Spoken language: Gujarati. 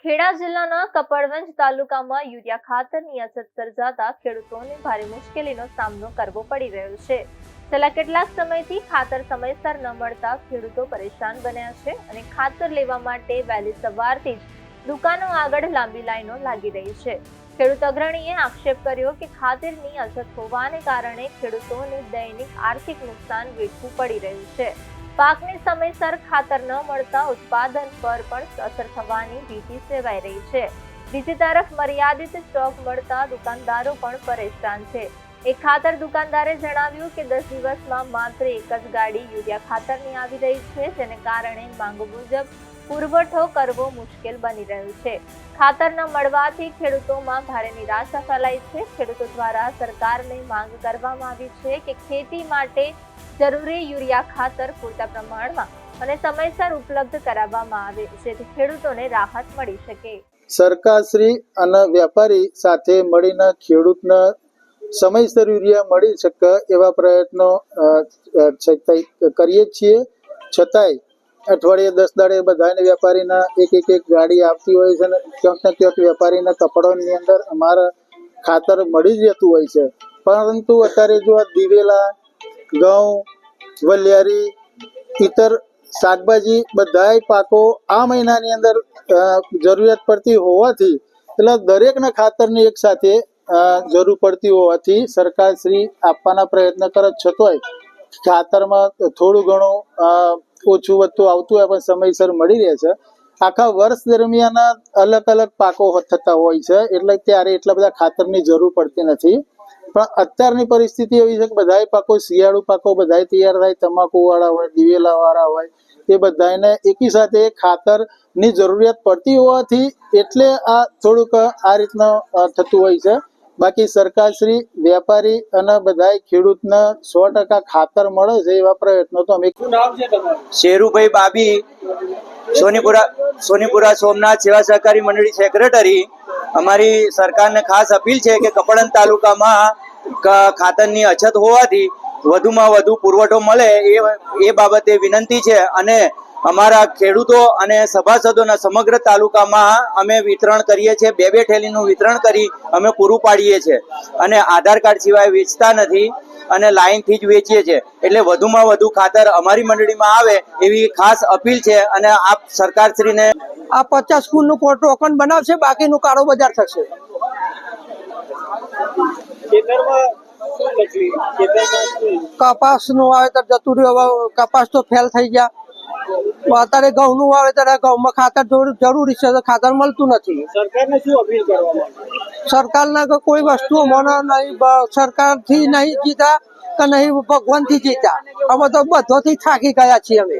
ખેડા જિલ્લાના કપડવંજ તાલુકામાં યુરિયા ખાતરની અછત સર્જાતા ખેડૂતોને ભારે મુશ્કેલીનો સામનો કરવો પડી રહ્યો છે। છેલ્લા કેટલાક સમયથી ખાતર સમયસર ન મળતા ખેડૂતો પરેશાન બન્યા છે અને ખાતર લેવા માટે વહેલી સવારથી જ દુકાનો આગળ લાંબી લાઈનો લાગી રહી છે। ખેડૂત અગ્રણીએ આક્ષેપ કર્યો કે ખાતરની અછત હોવાને કારણે ખેડૂતોને દૈનિક આર્થિક નુકસાન વેઠવું પડી રહ્યું છે। પાકને સમયસર ખાતર ન મળતા ઉત્પાદન પર પણ અસર થવાની ભીતિ સેવાઈ રહી છે। બીજી તરફ મર્યાદિત સ્ટોક મળતા દુકાનદારો પણ પરેશાન છે। એક ખાતર દુકાનદારે જણાવ્યું કે 10 દિવસમાં માત્ર એક જ ગાડી યુરિયા ખાતરની આવી રહી છે, જેને કારણે માંગ મુજબ પુરવઠો કરવો મુશ્કેલ બની રહ્યું છે। ખાતર ન મળવાથી ખેડૂતોમાં ભારે નિરાશા ફેલાઈ છે। ખેડૂતો દ્વારા સરકારને માંગ કરવામાં આવી છે કે ખેતી માટે જરૂરી યુરિયા ખાતર પૂરતા પ્રમાણમાં અને સમયસર ઉપલબ્ધ કરાવવામાં આવે, જેથી ખેડૂતોને રાહત મળી શકે। સરકારશ્રી અને વેપારી સાથે મળીને ખેડૂતને સમયસર યુરિયા મળી શકે એવા પ્રયત્નો કરીએ છીએ। છતાંય અઠવાડિયે 10 દાડે બધાને વેપારીના એક ગાડી આવતી હોય છે અને ક્યાંક ને ક્યાંક વેપારીના કપડાની અંદર અમારે ખાતર મળી જ રહેતું હોય છે। પરંતુ અત્યારે જો આ દિવેલા, ઘઉં, વલિયારી, ઇતર શાકભાજી બધાય પાકો આ મહિનાની અંદર જરૂરિયાત પડતી હોવાથી એટલે દરેકના ખાતરની એક સાથે જરૂર પડતી હોવાથી સરકારશ્રી આપવાના પ્રયત્ન કરે, છતાંય ખાતરમાં થોડું ઘણું ઓછું વધતું આવતું હોય પણ સમયસર મળી રહે છે। આખા વર્ષ દરમિયાન અલગ અલગ પાકો થતા હોય છે, એટલે ત્યારે એટલા બધા ખાતરની જરૂર પડતી નથી। પણ અત્યારની પરિસ્થિતિ એવી છે કે બધાય પાકો, શિયાળુ પાકો બધાય તૈયાર થાય, તમાકુ વાળા હોય, દિવેલા વાળા હોય, એ બધાને એકી સાથે ખાતરની જરૂરિયાત પડતી હોવાથી એટલે આ થોડુંક આ રીતના થતું હોય છે। બાકી સરકારશ્રી, વેપારી અને બધાય ખેડૂતને 100% ખાતર મળે છે એવા પ્રયત્નો તો અમે। શેરુભાઈ બાબી, સોનીપુરા સોમનાથ સેવા સહકારી મંડળી સેક્રેટરી। અમારી સરકારને ખાસ અપીલ છે કે કપડવંજ તાલુકામાં ખાતરની અછત હોવાથી વધુમાં વધુ પુરવઠો મળે એ બાબતે વિનંતી છે અને અમારા ખેડૂતો અને સભાસદોના સમગ્ર તાલુકામાં અમે વિતરણ કરીએ છીએ। 2 થેલીનું વિતરણ કરી અમે પૂરું પાડીએ છીએ અને આધાર કાર્ડ સિવાય વેચતા નથી અને લાઈનથી જ વેચીએ છીએ। એટલે વધુમાં વધુ ખાતર અમારી મંડળીમાં આવે એવી ખાસ અપીલ છે અને આપ સરકારશ્રીને આ 50 ફૂટનું ટોકન બનાવશે, બાકીનું કાળો બજાર થશે। કપાસનું વાવેતર જતું રહ્યું, કપાસ તો ફેલ થઈ ગયા। અત્યારે ઘઉંનું વાવેતર, ઘઉંમાં ખાતર જરૂરી છે, ખાતર મળતું નથી। સરકારને શું અપીલ કરવામાં? સરકારના કોઈ વસ્તુ મને નહીં, સરકારથી નહીં જીતા કે નહીં ભગવાનથી જીતા, અમે તો બધોથી થાકી ગયા છીએ અમે।